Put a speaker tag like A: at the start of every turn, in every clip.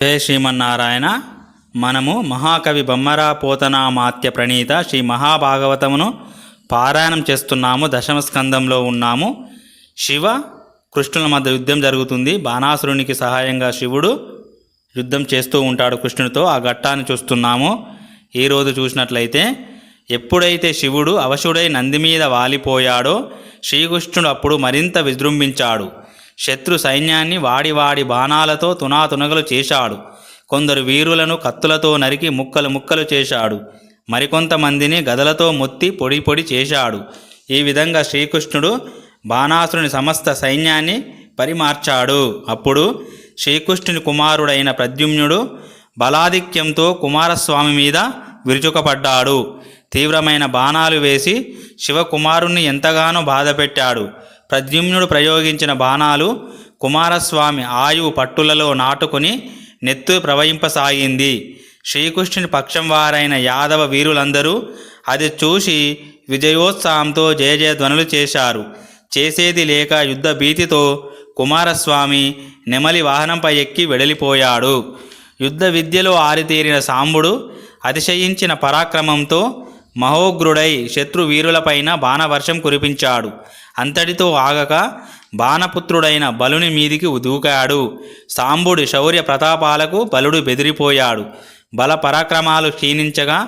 A: జయ శ్రీమన్నారాయణ. మనము మహాకవి బొమ్మర పోతనామాత్య ప్రణీత శ్రీ మహాభాగవతమును పారాయణం చేస్తున్నాము. దశమ స్కందంలో ఉన్నాము. శివ కృష్ణుల మధ్య యుద్ధం జరుగుతుంది. బాణాసురునికి సహాయంగా శివుడు యుద్ధం చేస్తూ ఉంటాడు కృష్ణునితో. ఆ ఘట్టాన్ని చూస్తున్నాము. ఈరోజు చూసినట్లయితే ఎప్పుడైతే శివుడు అవశుడై నంది మీద వాలిపోయాడో శ్రీకృష్ణుడు అప్పుడు మరింత విజృంభించాడు. శత్రు సైన్యాన్ని వాడి బాణాలతో తునాతునగలు చేశాడు. కొందరు వీరులను కత్తులతో నరికి ముక్కలు చేశాడు. మరికొంతమందిని గదలతో మొత్తి పొడి చేశాడు. ఈ విధంగా శ్రీకృష్ణుడు బాణాసురుని సమస్త సైన్యాన్ని పరిమార్చాడు. అప్పుడు శ్రీకృష్ణుని కుమారుడైన ప్రద్యుమ్నుడు బలాధిక్యంతో కుమారస్వామి మీద విరుచుకపడ్డాడు. తీవ్రమైన బాణాలు వేసి శివకుమారుణ్ణి ఎంతగానో బాధపెట్టాడు. ప్రద్యుమ్నుడు ప్రయోగించిన బాణాలు కుమారస్వామి ఆయువు పట్టులలో నాటుకుని నెత్తు ప్రవహింపసాగింది. శ్రీకృష్ణుని పక్షం వారైన యాదవ వీరులందరూ అది చూసి విజయోత్సాహంతో జయధ్వనులు చేశారు. చేసేది లేక యుద్ధ భీతితో కుమారస్వామి నెమలి వాహనంపై ఎక్కి వెడలిపోయాడు. యుద్ధ విద్యలో ఆరితేరిన సాంబుడు అతిశయించిన పరాక్రమంతో మహోగ్రుడై శత్రు వీరులపైన బాణవర్షం కురిపించాడు. అంతటితో ఆగక బాణపుత్రుడైన బలుని మీదికి దూకాడు. సాంబుడి శౌర్య ప్రతాపాలకు బలుడు బెదిరిపోయాడు. బల పరాక్రమాలు క్షీణించగా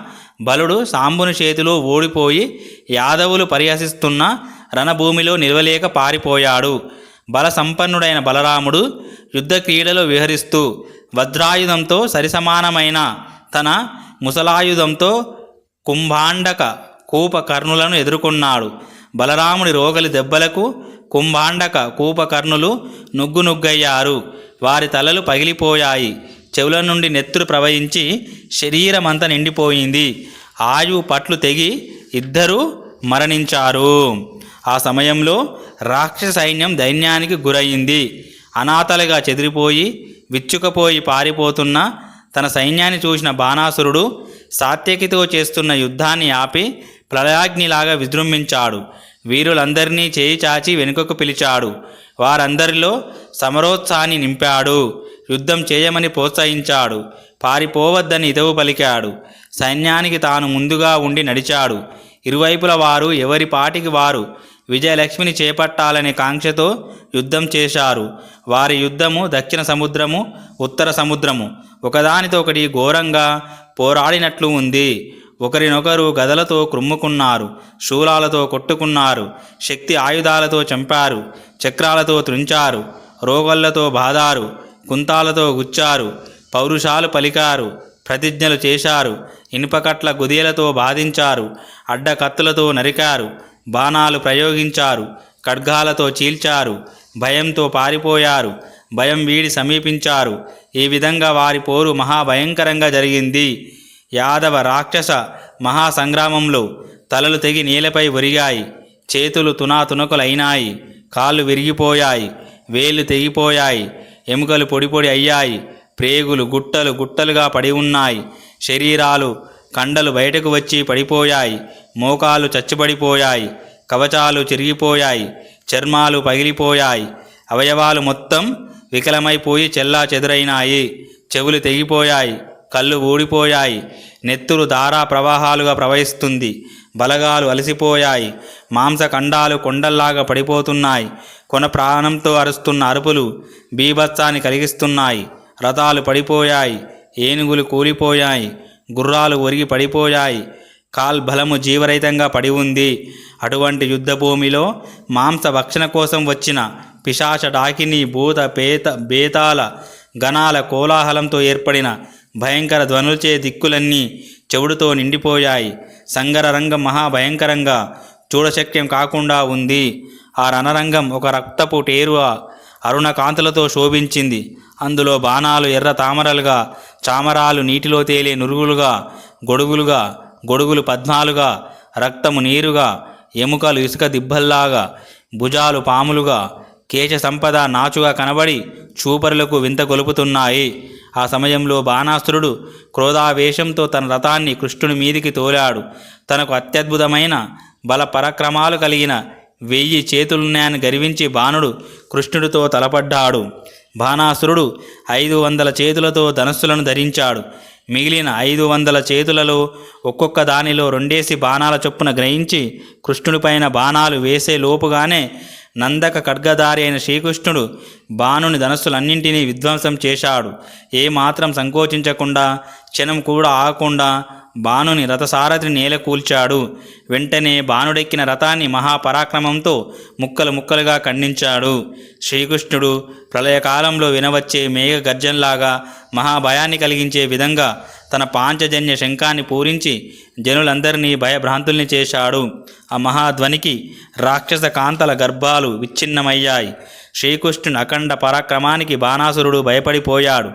A: బలుడు సాంబుని చేతిలో ఓడిపోయి యాదవులు పరిహసిస్తున్న రణభూమిలో నిలవలేక పారిపోయాడు. బల సంపన్నుడైన బలరాముడు యుద్ధ క్రీడలో విహరిస్తూ వజ్రాయుధంతో సరిసమానమైన తన ముసలాయుధంతో కుంభాండక కూపకర్ణులను ఎదుర్కొన్నాడు. బలరాముడి రోగలి దెబ్బలకు కుంభాండక కూపకర్ణులు నుగ్గునుగ్గయ్యారు. వారి తలలు పగిలిపోయాయి. చెవుల నుండి నెత్తురు ప్రవహించి శరీరమంతా నిండిపోయింది. ఆయువు పట్లు తెగి ఇద్దరూ మరణించారు. ఆ సమయంలో రాక్షస సైన్యం దైన్యానికి గురయింది. అనాథలుగా చెదిరిపోయి విచ్చుకపోయి పారిపోతున్న తన సైన్యాన్ని చూసిన బాణాసురుడు సాత్యకితో చేస్తున్న యుద్ధాన్ని ఆపి ప్రళయాగ్నిలాగా విజృంభించాడు. వీరులందరినీ చేయి చాచి వెనుకకు పిలిచాడు. వారందరిలో సమరోత్సాహాన్ని నింపాడు. యుద్ధం చేయమని ప్రోత్సహించాడు. పారిపోవద్దని హితవు పలికాడు. సైన్యానికి తాను ముందుగా ఉండి నడిచాడు. ఇరువైపుల వారు ఎవరి పాటికి వారు విజయలక్ష్మిని చేపట్టాలనే కాంక్షతో యుద్ధం చేశారు. వారి యుద్ధము దక్షిణ సముద్రము ఉత్తర సముద్రము ఒకదానితో ఒకటి ఘోరంగా పోరాడినట్లు ఉంది. ఒకరినొకరు గదలతో క్రుమ్ముకున్నారు. శూలాలతో కొట్టుకున్నారు. శక్తి ఆయుధాలతో చంపారు. చక్రాలతో త్రుంచారు. రోగళ్లతో బాదారు. కుంతాలతో గుచ్చారు. పౌరుషాలు పలికారు. ప్రతిజ్ఞలు చేశారు. ఇనుపకట్ల గుదియలతో బాధించారు. అడ్డకత్తులతో నరికారు. బాణాలు ప్రయోగించారు. ఖడ్గాలతో చీల్చారు. భయంతో పారిపోయారు. భయం వీడి సమీపించారు. ఈ విధంగా వారి పోరు మహాభయంకరంగా జరిగింది. యాదవ రాక్షస మహాసంగ్రామంలో తలలు తెగి నేలపై ఒరిగాయి. చేతులు తునాతునకులైనాయి. కాళ్ళు విరిగిపోయాయి. వేళ్ళు తెగిపోయాయి. ఎముకలు పొడి అయ్యాయి. ప్రేగులు గుట్టలుగా పడి ఉన్నాయి. శరీరాలు కండలు బయటకు వచ్చి పడిపోయాయి. మోకాలు చచ్చుబడిపోయాయి. కవచాలు చిరిగిపోయాయి. చర్మాలు పగిలిపోయాయి. అవయవాలు మొత్తం వికలమైపోయి చెల్లా చెదురైనాయి. చెవులు తెగిపోయాయి. కళ్ళు ఊడిపోయాయి. నెత్తురు ధారా ప్రవాహాలుగా ప్రవహిస్తుంది. బలగాలు అలసిపోయాయి. మాంసఖండాలు కొండల్లాగా పడిపోతున్నాయి. కొన ప్రాణంతో అరుస్తున్న అరుపులు బీభత్సాన్ని కలిగిస్తున్నాయి. రథాలు పడిపోయాయి. ఏనుగులు కూలిపోయాయి. గుర్రాలు ఒరిగి పడిపోయాయి. కాల్బలము జీవరహితంగా పడి ఉంది. అటువంటి యుద్ధభూమిలో మాంస భక్షణ కోసం వచ్చిన పిశాచ డాకిని భూత బేతాల గణాల కోలాహలంతో ఏర్పడిన భయంకర ధ్వనులచే దిక్కులన్నీ చెవుడుతో నిండిపోయాయి. సంగర రంగం మహాభయంకరంగా చూడశక్యం కాకుండా ఉంది. ఆ రణరంగం ఒక రక్తపు టేరు అరుణ కాంతులతో శోభించింది. అందులో బాణాలు ఎర్ర తామరలుగా, చామరాలు నీటిలో తేలే నురుగులుగా, గొడుగులు పద్మాలుగా, రక్తము నీరుగా, ఎముకలు ఇసుక దిబ్బల్లాగా, భుజాలు పాములుగా, కేశ సంపద నాచుగా కనబడి చూపరులకు వింత గొలుపుతున్నాయి. ఆ సమయంలో బాణాసురుడు క్రోధావేశంతో తన రథాన్ని కృష్ణుని మీదికి తోలాడు. తనకు అత్యద్భుతమైన బల పరాక్రమాలు కలిగిన 1000 చేతులున్నాయని గర్వించి బాణుడు కృష్ణుడితో తలపడ్డాడు. బాణాసురుడు 500 చేతులతో ధనస్సులను ధరించాడు. మిగిలిన 500 చేతులలో ఒక్కొక్క దానిలో 2 బాణాల చొప్పున గ్రహించి కృష్ణుడిపైన బాణాలు వేసే లోపుగానే నందక ఖడ్గధారి అయిన శ్రీకృష్ణుడు బాణుని ధనస్సులన్నింటినీ విధ్వంసం చేశాడు. ఏమాత్రం సంకోచించకుండా, క్షణం కూడా ఆగకుండా బాణుని రథసారథిని నేల కూల్చాడు. వెంటనే బాణుడెక్కిన రథాన్ని మహాపరాక్రమంతో ముక్కలు ముక్కలుగా ఖండించాడు. శ్రీకృష్ణుడు ప్రళయకాలంలో వినవచ్చే మేఘ గర్జనలాగా మహాభయాన్ని కలిగించే విధంగా తన పాంచజన్య శంఖాన్ని పూరించి జనులందరినీ భయభ్రాంతుల్ని చేశాడు. ఆ మహాధ్వనికి రాక్షస కాంతల గర్భాలు విచ్ఛిన్నమయ్యాయి. శ్రీకృష్ణుని అఖండ పరాక్రమానికి బాణాసురుడు భయపడిపోయాడు,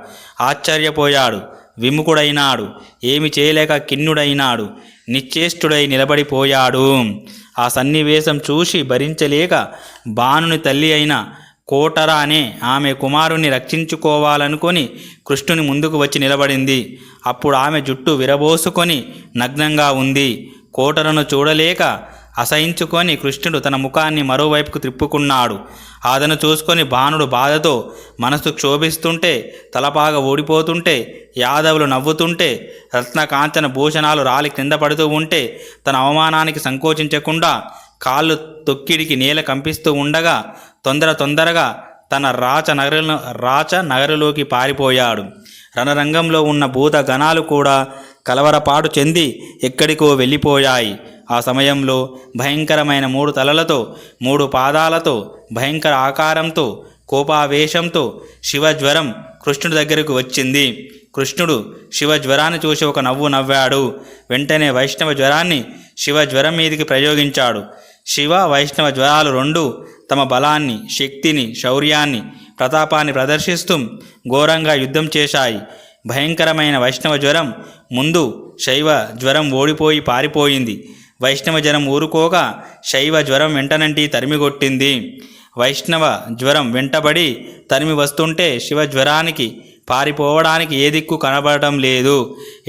A: ఆశ్చర్యపోయాడు, విముఖుడైనాడు, ఏమి చేయలేక ఖిన్నుడైనాడు, నిశ్చేష్టుడై నిలబడిపోయాడు. ఆ సన్నివేశం చూసి భరించలేక బాణుని తల్లి అయిన కోటర అనే ఆమె కుమారుణ్ణి రక్షించుకోవాలనుకొని కృష్ణుని ముందుకు వచ్చి నిలబడింది. అప్పుడు ఆమె జుట్టు విరబోసుకొని నగ్నంగా ఉంది. కోటరను చూడలేక అసహించుకొని కృష్ణుడు తన ముఖాన్ని మరోవైపుకు త్రిప్పుకున్నాడు. అదను చూసుకొని బాణుడు బాధతో మనసు క్షోభిస్తుంటే, తలపాగా ఊడిపోతుంటే, యాదవులు నవ్వుతుంటే, రత్నకాంచన భూషణాలు రాలి కింద పడుతూ ఉంటే తన అవమానానికి సంకోచించకుండా కాళ్ళు తొక్కిడికి నేల కంపిస్తూ ఉండగా తొందరగా తన రాచ నగరులోకి పారిపోయాడు. రణరంగంలో ఉన్న భూత గణాలు కూడా కలవరపాటు చెంది ఎక్కడికో వెళ్ళిపోయాయి. ఆ సమయంలో భయంకరమైన 3 తలలతో 3 పాదాలతో భయంకర ఆకారంతో కోపావేశంతో శివజ్వరం కృష్ణుడి దగ్గరకు వచ్చింది. కృష్ణుడు శివజ్వరాన్ని చూసి ఒక నవ్వు నవ్వాడు. వెంటనే వైష్ణవ జ్వరాన్ని శివజ్వరం మీదికి ప్రయోగించాడు. శివ వైష్ణవ జ్వరాలు 2 తమ బలాన్ని, శక్తిని, శౌర్యాన్ని, ప్రతాపాన్ని ప్రదర్శిస్తూ ఘోరంగా యుద్ధం చేశాయి. భయంకరమైన వైష్ణవ జ్వరం ముందు శైవ జ్వరం ఓడిపోయి పారిపోయింది. వైష్ణవ జ్వరం ఊరుకోక శైవ జ్వరం వెంటనంటి తరిమిగొట్టింది. వైష్ణవ జ్వరం వెంటబడి తరిమి వస్తుంటే శివ జ్వరానికి పారిపోవడానికి ఏ దిక్కు కనబడటం లేదు.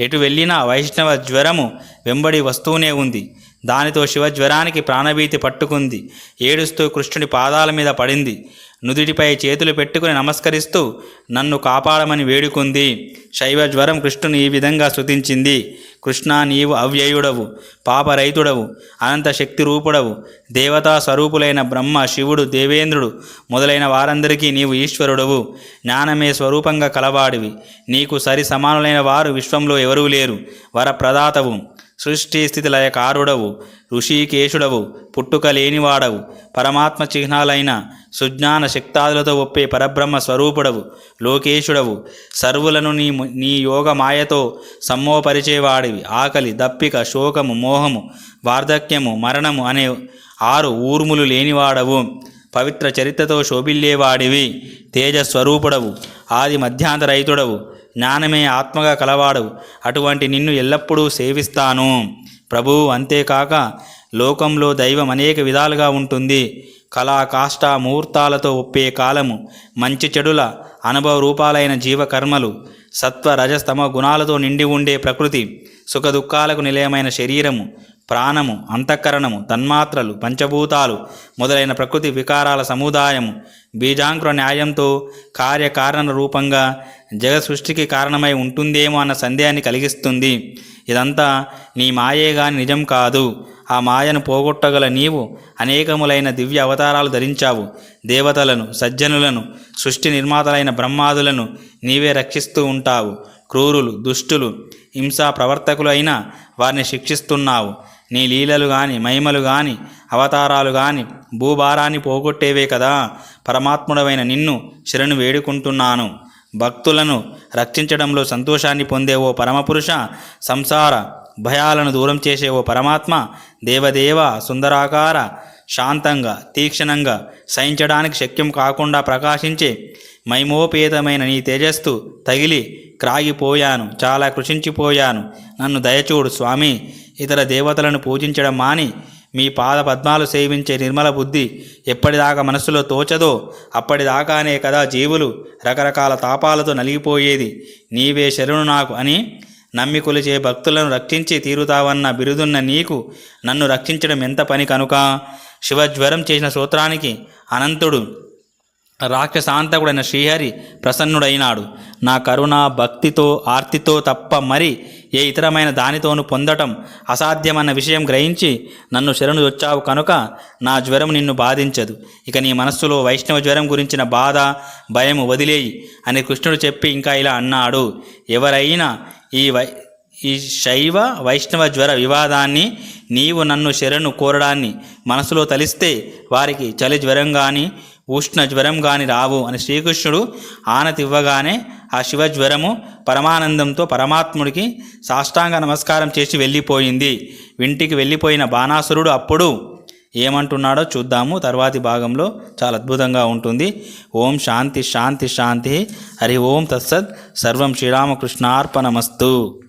A: ఎటు వెళ్ళినా వైష్ణవ జ్వరము వెంబడి వస్తూనే ఉంది. దానితో శివజ్వరానికి ప్రాణభీతి పట్టుకుంది. ఏడుస్తూ కృష్ణుడి పాదాల మీద పడింది. నుదిటిపై చేతులు పెట్టుకుని నమస్కరిస్తూ నన్ను కాపాడమని వేడుకుంది. శైవజ్వరం కృష్ణుని ఈ విధంగా స్తుతించింది. కృష్ణ, నీవు అవ్యయుడవు, పాపరహితుడవు, అనంత శక్తి రూపుడవు, దేవతా స్వరూపులైన బ్రహ్మ, శివుడు, దేవేంద్రుడు మొదలైన వారందరికీ నీవు ఈశ్వరుడవు, జ్ఞానమే స్వరూపంగా కలవాడివి. నీకు సరి సమానులైన వారు విశ్వంలో ఎవరూ లేరు. వరప్రదాతవు, సృష్టి స్థితి లయకారుడవు, ఋషికేశుడవు, పుట్టుక లేనివాడవు, పరమాత్మ చిహ్నాలైన సుజ్ఞాన శక్తాదులతో ఒప్పే పరబ్రహ్మ స్వరూపుడవు, లోకేశుడవు, సర్వులను నీ యోగ మాయతో సమ్మోపరిచేవాడివి. ఆకలి, దప్పిక, శోకము, మోహము, వార్ధక్యము, మరణము అనే 6 ఊర్ములు లేనివాడవు. పవిత్ర చరిత్రతో శోభిల్లేవాడివి. తేజస్వరూపుడవు, ఆది మధ్యాంతరహితుడవు, జ్ఞానమే ఆత్మగా కలవాడవు. అటువంటి నిన్ను ఎల్లప్పుడూ సేవిస్తాను ప్రభు. అంతేకాక లోకంలో దైవం అనేక విధాలుగా ఉంటుంది. కళా కాష్ట ముహూర్తాలతో ఒప్పే కాలము, మంచి చెడుల అనుభవ రూపాలైన జీవకర్మలు, సత్వ రజస్తమ గుణాలతో నిండి ఉండే ప్రకృతి, సుఖదుఖాలకు నిలయమైన శరీరము, ప్రాణము, అంతఃకరణము, తన్మాత్రలు, పంచభూతాలు మొదలైన ప్రకృతి వికారాల సముదాయము, బీజాంకుర న్యాయంతో కార్యకారణ రూపంగా జగత్ సృష్టికి కారణమై ఉంటుందేమో అన్న సందేహాన్ని కలిగిస్తుంది. ఇదంతా నీ మాయే గాని నిజం కాదు. ఆ మాయను పోగొట్టగల నీవు అనేకములైన దివ్య అవతారాలు ధరించావు. దేవతలను, సజ్జనులను, సృష్టి నిర్మాతలైన బ్రహ్మాదులను నీవే రక్షిస్తూ ఉంటావు. క్రూరులు, దుష్టులు, హింసా ప్రవర్తకులు అయినా వారిని శిక్షిస్తున్నావు. నీ లీలలు గాని, మహిమలు గాని, అవతారాలు గాని భూభారాన్ని పోగొట్టేవే కదా. పరమాత్ముడవైన నిన్ను శరణు వేడుకుంటున్నాను. భక్తులను రక్షించడంలో సంతోషాన్ని పొందే ఓ పరమపురుష, సంసార భయాలను దూరం చేసే ఓ పరమాత్మ, దేవదేవ, సుందరాకార, శాంతంగా, తీక్షణంగా, సహించడానికి శక్యం కాకుండా ప్రకాశించే మహిమోపేతమైన నీ తేజస్సు తగిలి క్రాగిపోయాను. చాలా కృషించిపోయాను. నన్ను దయచూడు స్వామి. ఇతర దేవతలను పూజించడం మాని మీ పాద పద్మాలు సేవించే నిర్మల బుద్ధి ఎప్పటిదాకా మనస్సులో తోచదో అప్పటిదాకానే కదా జీవులు రకరకాల తాపాలతో నలిగిపోయేది. నీవే శరణు నాకు అని నమ్మి కొలిచే భక్తులను రక్షించి తీరుతావన్న బిరుదున్న నీకు నన్ను రక్షించడం ఎంత పని కనుక. శివజ్వరం చేసిన స్తోత్రానికి అనంతుడు రాక్షసాంతకుడైన శ్రీహరి ప్రసన్నుడైనాడు. నా కరుణ భక్తితో ఆర్తితో తప్ప మరి ఏ ఇతరమైన దానితోనూ పొందటం అసాధ్యమన్న విషయం గ్రహించి నన్ను శరణు వచ్చావు కనుక నా జ్వరం నిన్ను బాధించదు. ఇక నీ మనస్సులో వైష్ణవ జ్వరం గురించిన బాధ భయం వదిలేయి అని కృష్ణుడు చెప్పి ఇంకా ఇలా అన్నాడు. ఎవరైనా ఈ శైవ వైష్ణవ జ్వర వివాదాన్ని నీవు నన్ను శరణు కోరడాన్ని మనసులో తలిస్తే వారికి చలి జ్వరం కానీ ఉష్ణ జ్వరం కానీ రావు అని శ్రీకృష్ణుడు ఆనతి ఇవ్వగానే ఆ శివజ్వరము పరమానందంతో పరమాత్ముడికి సాష్టాంగ నమస్కారం చేసి వెళ్ళిపోయింది. ఇంటికి వెళ్ళిపోయిన బాణాసురుడు అప్పుడు ఏమంటున్నాడో చూద్దాము తర్వాతి భాగంలో. చాలా అద్భుతంగా ఉంటుంది. ఓం శాంతి శాంతి శాంతి. హరి ఓం తత్సత్. సర్వం శ్రీరామకృష్ణార్పణమస్తు.